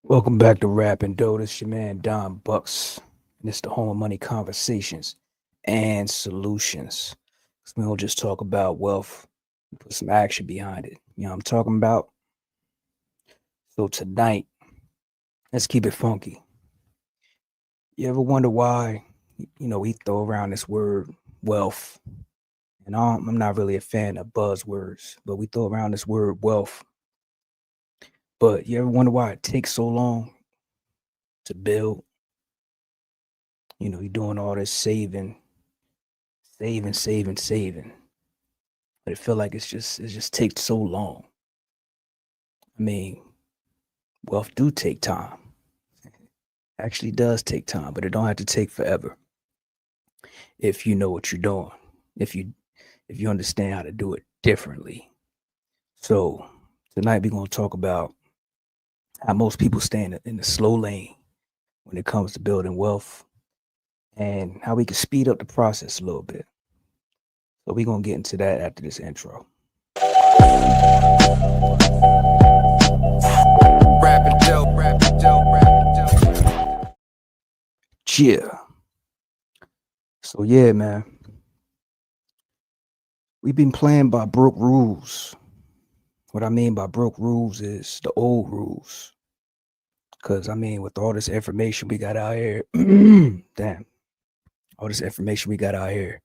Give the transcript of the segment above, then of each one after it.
Welcome back to Rappin Dough. This your man Don Bucks. And it's the home of money conversations and solutions. 'Cause we don't just talk about wealth, we put some action behind it. You know what I'm talking about? So tonight, let's keep it funky. You ever wonder why, we throw around this word wealth? And I'm not really a fan of buzzwords, but we throw around this word wealth. But you ever wonder why it takes so long to build? You're doing all this saving, but it feel like it just takes so long. I mean, wealth do take time. Actually does take time, but it don't have to take forever if you know what you're doing. If you if you understand how to do it differently. So tonight we're gonna talk about how most people stay in the slow lane when it comes to building wealth and how we can speed up the process a little bit. So we're gonna get into that after this intro. Rappin' dope, rappin' dope, rappin' dope. Yeah. So yeah, man. We've been playing by broke rules. What I mean by broke rules is the old rules. Cause I mean, with all this information we got out here, damn, all this information we got out here,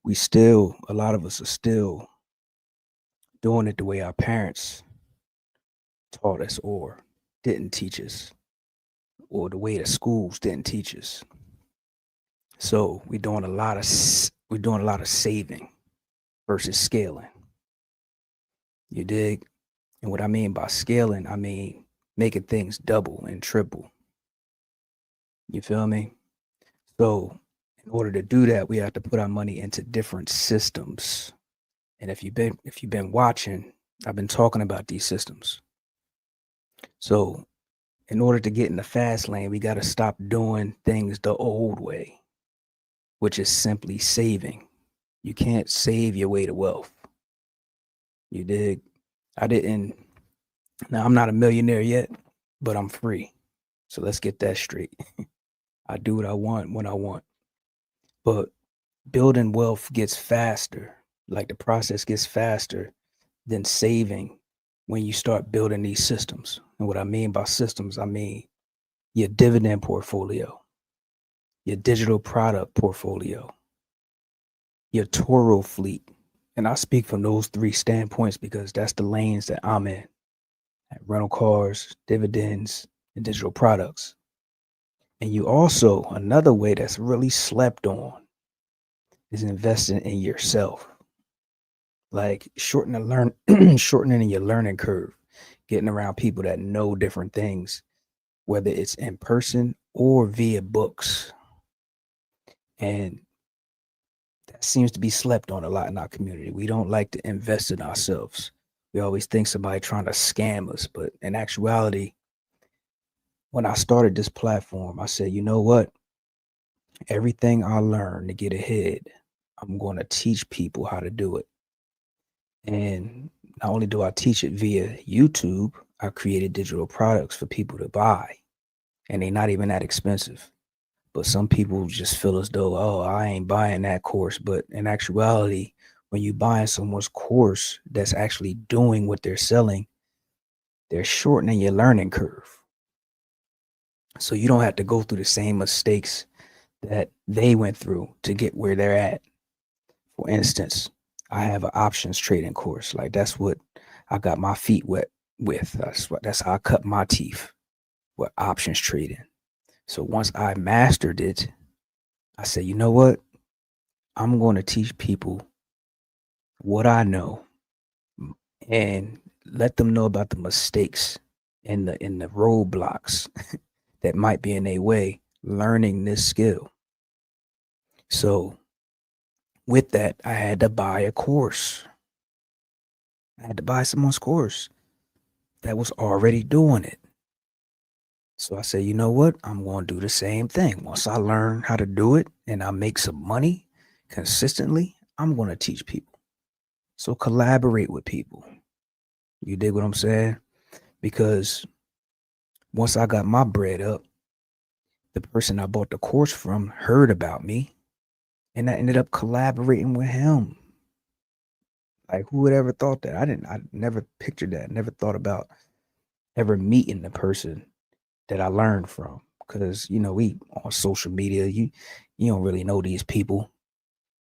a lot of us are still doing it the way our parents taught us or didn't teach us, or the way the schools didn't teach us. So we're doing a lot of saving versus scaling. You dig? And what I mean by scaling, I mean making things double and triple. You feel me? So in order to do that, we have to put our money into different systems. And if you've been watching, I've been talking about these systems. So in order to get in the fast lane, we got to stop doing things the old way, which is simply saving. You can't save your way to wealth. You dig? I didn't. Now I'm not a millionaire yet, but I'm free. So let's get that straight. I do what I want when I want. But building wealth gets faster. Like the process gets faster than saving when you start building these systems. And what I mean by systems, I mean your dividend portfolio, your digital product portfolio, your Toro fleet. And I speak from those three standpoints because that's the lanes that I'm in: rental cars, dividends, and digital products. And you also, another way that's really slept on is investing in yourself, like shortening your learning curve, getting around people that know different things, whether it's in person or via books. And that seems to be slept on a lot in our community. We don't like to invest in ourselves. We always think somebody trying to scam us, but in actuality, when I started this platform, I said, you know what? Everything I learned to get ahead, I'm going to teach people how to do it. And not only do I teach it via YouTube, I created digital products for people to buy, and they're not even that expensive. But some people just feel as though, oh, I ain't buying that course. But in actuality, when you buying someone's course that's actually doing what they're selling, they're shortening your learning curve. So you don't have to go through the same mistakes that they went through to get where they're at. For instance, I have an options trading course. Like that's what I got my feet wet with. That's how I cut my teeth with options trading. So once I mastered it, I said, you know what? I'm going to teach people what I know and let them know about the mistakes and the roadblocks that might be in their way learning this skill. So with that, I had to buy a course. I had to buy someone's course that was already doing it. So I said, you know what? I'm going to do the same thing. Once I learn how to do it and I make some money consistently, I'm going to teach people. So collaborate with people. You dig what I'm saying? Because Once I got my bread up, the person I bought the course from heard about me, and I ended up collaborating with him. Like, who would ever thought that? I never pictured that. Never thought about ever meeting the person that I learned from. Because, we on social media, you don't really know these people.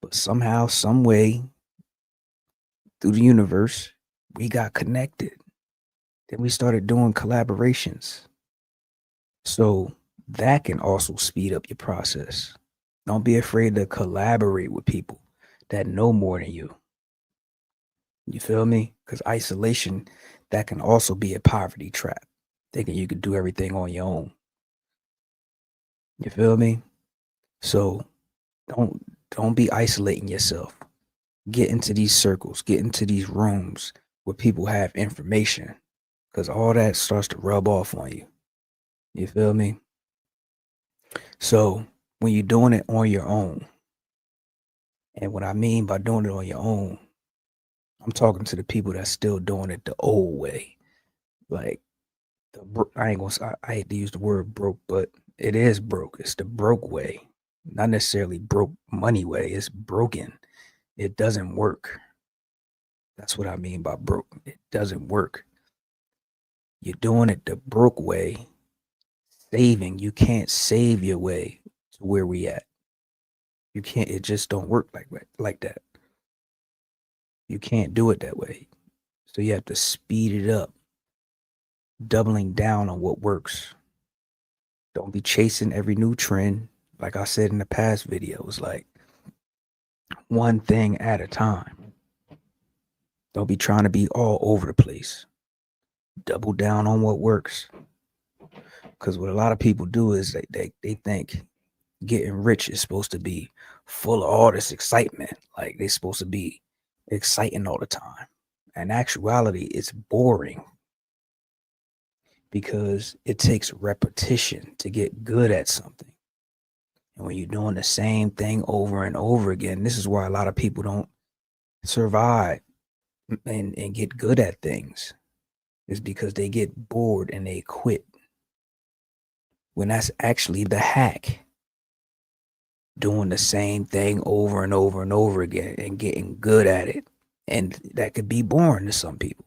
But somehow, some way, through the universe, we got connected. Then we started doing collaborations. So that can also speed up your process. Don't be afraid to collaborate with people that know more than you. You feel me? Because isolation, that can also be a poverty trap. Thinking you could do everything on your own. You feel me? So don't don't be isolating yourself. Get into these circles, get into these rooms where people have information. Because all that starts to rub off on you. You feel me? So when you're doing it on your own, and what I mean by doing it on your own, I'm talking to the people that's still doing it the old way. Like I ain't gonna. I hate to use the word broke, but it is broke. It's the broke way, not necessarily broke money way. It's broken. It doesn't work. That's what I mean by broke. It doesn't work. You're doing it the broke way. Saving. You can't save your way to where we at. You can't. It just don't work like that. You can't do it that way. So you have to speed it up, doubling down on what works. Don't be chasing every new trend. Like I said in the past videos, like one thing at a time. Don't be trying to be all over the place. Double down on what works. Because what a lot of people do is they think getting rich is supposed to be full of all this excitement. Like they're supposed to be exciting all the time. In actuality, it's boring because it takes repetition to get good at something. And when you're doing the same thing over and over again, this is why a lot of people don't survive and get good at things. Is because they get bored and they quit. When that's actually the hack. Doing the same thing over and over and over again and getting good at it. And that could be boring to some people,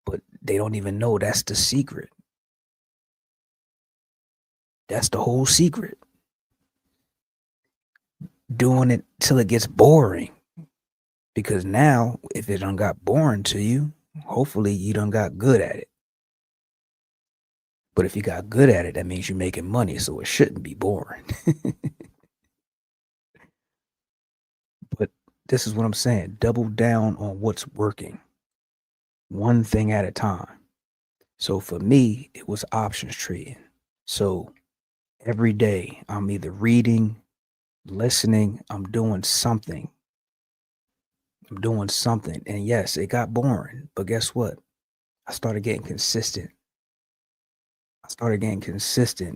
but they don't even know that's the secret. That's the whole secret. Doing it till it gets boring. Because now, if it done got boring to you, hopefully you done got good at it. But if you got good at it, that means you're making money, so it shouldn't be boring. But this is what I'm saying. Double down on what's working. One thing at a time. So for me, it was options trading. So every day I'm either reading, listening, I'm doing something. I'm doing something. And yes, it got boring, but guess what? I started getting consistent.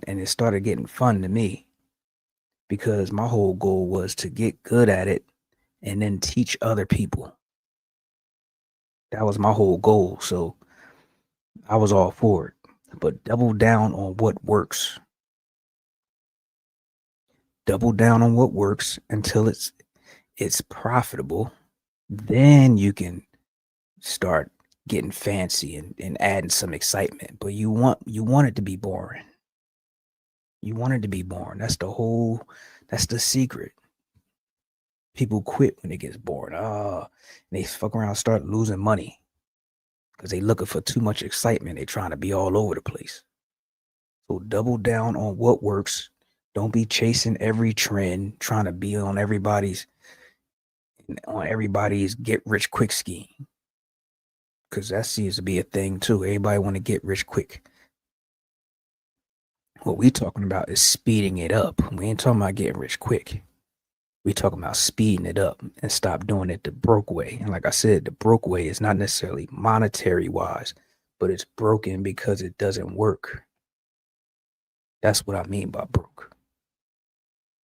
And it started getting fun to me because my whole goal was to get good at it and then teach other people. That was my whole goal. So I was all for it. But double down on what works. Double down on what works until it's profitable. Then you can start getting fancy and adding some excitement. But you want it to be boring. You want it to be boring. That's the secret. People quit when it gets boring. They fuck around, start losing money because they looking for too much excitement. They trying to be all over the place. So double down on what works. Don't be chasing every trend, trying to be on everybody's get rich quick scheme. Because that seems to be a thing too. Everybody want to get rich quick. What we talking about is speeding it up. We ain't talking about getting rich quick. We talking about speeding it up and stop doing it the broke way. And like I said, the broke way is not necessarily monetary wise, but it's broken because it doesn't work. That's what I mean by broke.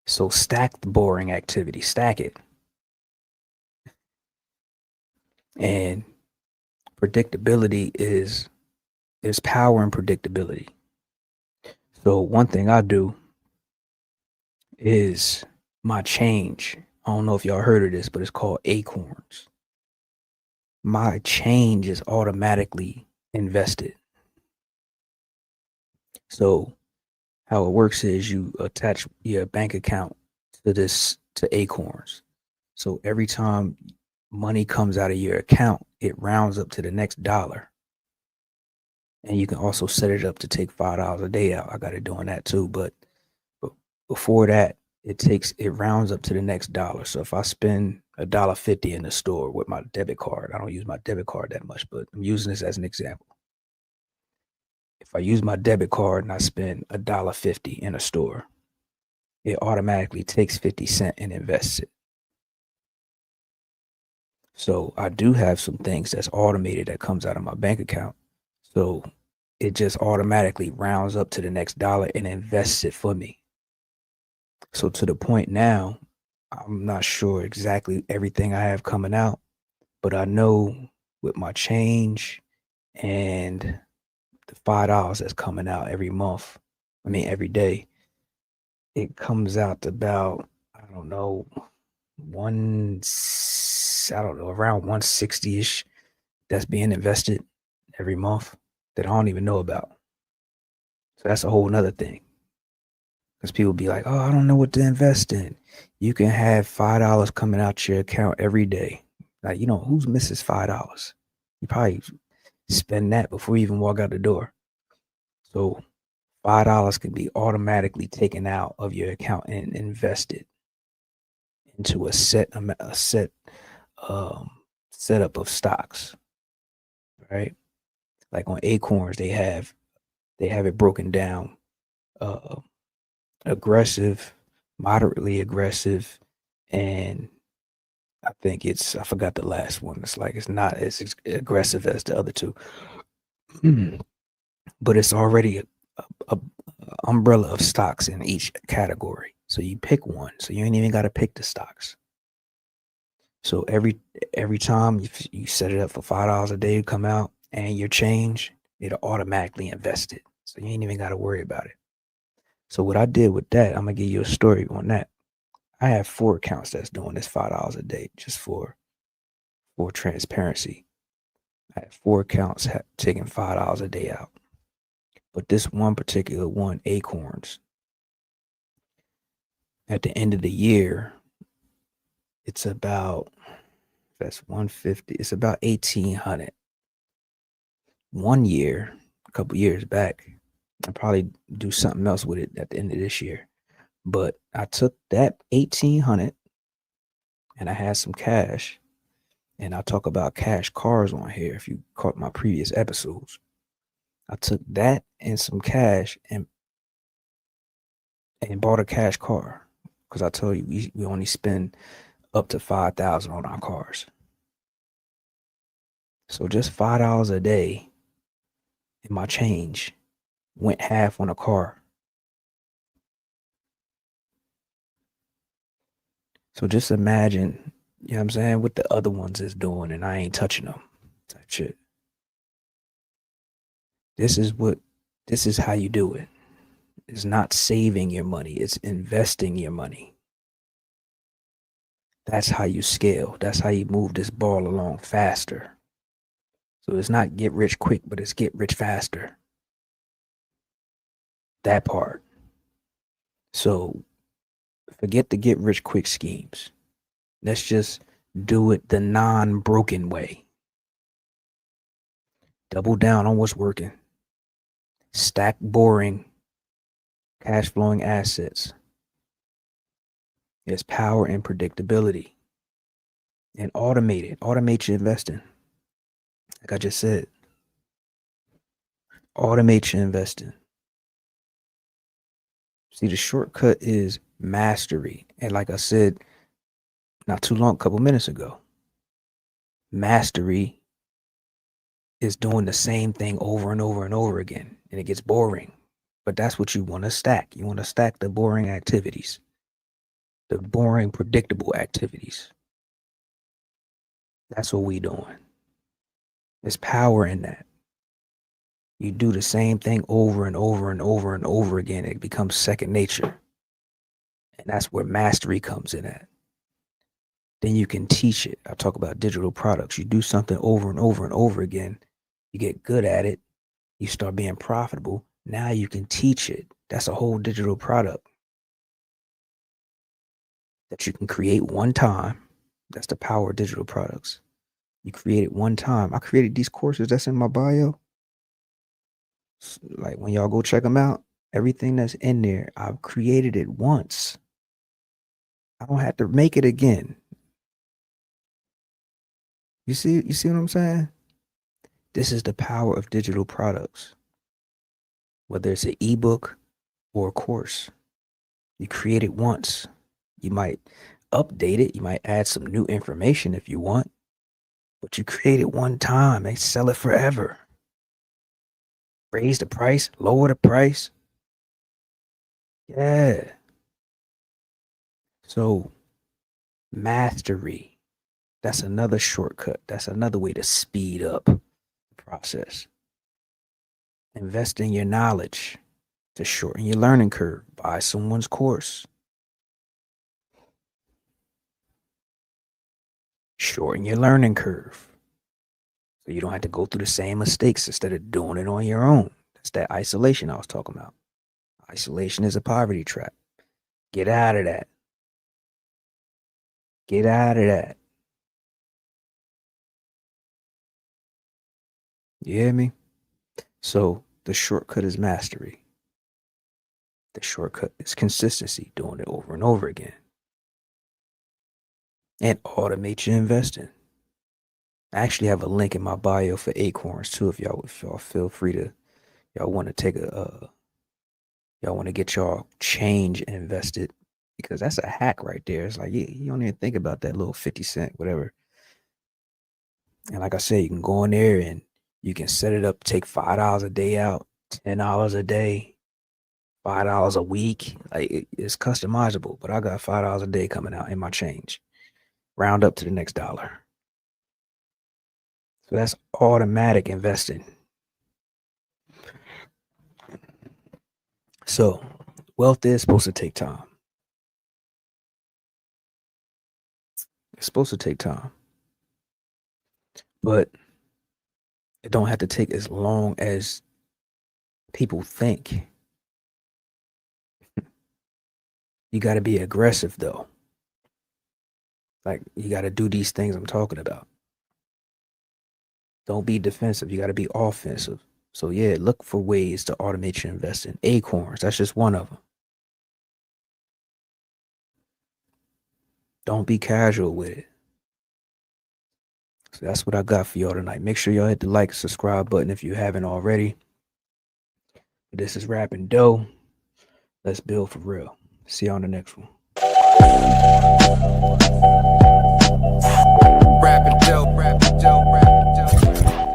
So stack the boring activity, stack it. And predictability is there's power in predictability. So one thing I do is my change. I don't know if y'all heard of this, but it's called acorns. My change is automatically invested. So how it works is you attach your bank account to acorns. So every time money comes out of your account, it rounds up to the next dollar. And you can also set it up to take $5 a day out. I got it doing that too. But before that, it rounds up to the next dollar. So if I spend $1.50 in the store with my debit card, I don't use my debit card that much, but I'm using this as an example. If I use my debit card and I spend $1.50 in a store, it automatically takes 50 cents and invests it. So I do have some things that's automated that comes out of my bank account. So it just automatically rounds up to the next dollar and invests it for me. So to the point now, I'm not sure exactly everything I have coming out, but I know with my change and the $5 that's coming out every month, I mean every day, it comes out to about, I don't know, around 160-ish that's being invested every month that I don't even know about. So that's a whole nother thing. Because people be like, oh, I don't know what to invest in. You can have $5 coming out your account every day. Like, who's misses $5? You probably spend that before you even walk out the door. So $5 can be automatically taken out of your account and invested into a setup of stocks, right? Like on Acorns, they have it broken down, uh, aggressive, moderately aggressive, and I forgot the last one. It's not as aggressive as the other two, but it's already a umbrella of stocks in each category. So you pick one. So you ain't even got to pick the stocks. So every time you set it up for $5 a day to come out and your change, it'll automatically invest it. So you ain't even got to worry about it. So what I did with that, I'm gonna give you a story on that. I have 4 accounts that's doing this $5 a day just for transparency. I have 4 accounts taking $5 a day out. But this one particular one, Acorns, at the end of the year, it's about that's 150. It's about 1,800. One year, a couple years back, I'll probably do something else with it at the end of this year. But I took that 1,800 and I had some cash. And I'll talk about cash cars on here if you caught my previous episodes. I took that and some cash and bought a cash car because I told you we only spend up to 5,000 on our cars. So just $5 a day in my change went half on a car. So just imagine, you know what I'm saying, what the other ones is doing and I ain't touching them type shit. This is how you do it. It's not saving your money, it's investing your money. That's how you scale. That's how you move this ball along faster. So it's not get rich quick, but it's get rich faster. That part. So forget the get rich quick schemes. Let's just do it the non-broken way. Double down on what's working. Stack boring, cash flowing assets. There's power and predictability. And automate it. Automate your investing. Like I just said. Automate your investing. See, the shortcut is mastery. And like I said, not too long, a couple minutes ago, mastery is doing the same thing over and over and over again. And it gets boring. But that's what you want to stack. You want to stack the boring activities, the boring, predictable activities. That's what we doing. There's power in that. You do the same thing over and over and over and over again. It becomes second nature. And that's where mastery comes in at. Then you can teach it. I talk about digital products. You do something over and over and over again. You get good at it. You start being profitable. Now you can teach it. That's a whole digital product that you can create one time. That's the power of digital products. You create it one time. I created these courses that's in my bio. Like when y'all go check them out, everything that's in there, I've created it once. I don't have to make it again. You see what I'm saying? This is the power of digital products. Whether it's an ebook or a course, you create it once. You might update it, you might add some new information if you want, but you create it one time, they sell it forever. Raise the price, lower the price. Yeah. So, mastery, that's another shortcut. That's another way to speed up the process. Invest in your knowledge to shorten your learning curve. Buy someone's course. Shorten your learning curve. So you don't have to go through the same mistakes instead of doing it on your own. That's that isolation I was talking about. Isolation is a poverty trap. Get out of that. Get out of that. You hear me? So the shortcut is mastery. The shortcut is consistency, doing it over and over again. And automate your investing. I actually have a link in my bio for Acorns too. If y'all feel free to, y'all want to take y'all want to get y'all change invested, because that's a hack right there. It's like you don't even think about that little 50 cent, whatever. And like I said, you can go in there and you can set it up, take $5 a day out, $10 a day, $5 a week. Like it's customizable, but I got $5 a day coming out in my change. Round up to the next dollar. So that's automatic investing. So wealth is supposed to take time. It's supposed to take time. But it don't have to take as long as people think. You got to be aggressive though. Like you got to do these things I'm talking about. Don't be defensive. You got to be offensive. So yeah, look for ways to automate your investing. Acorns, that's just one of them. Don't be casual with it. So that's what I got for y'all tonight. Make sure y'all hit the like and subscribe button if you haven't already. This is Rappin Dough. Let's build for real. See you on the next one.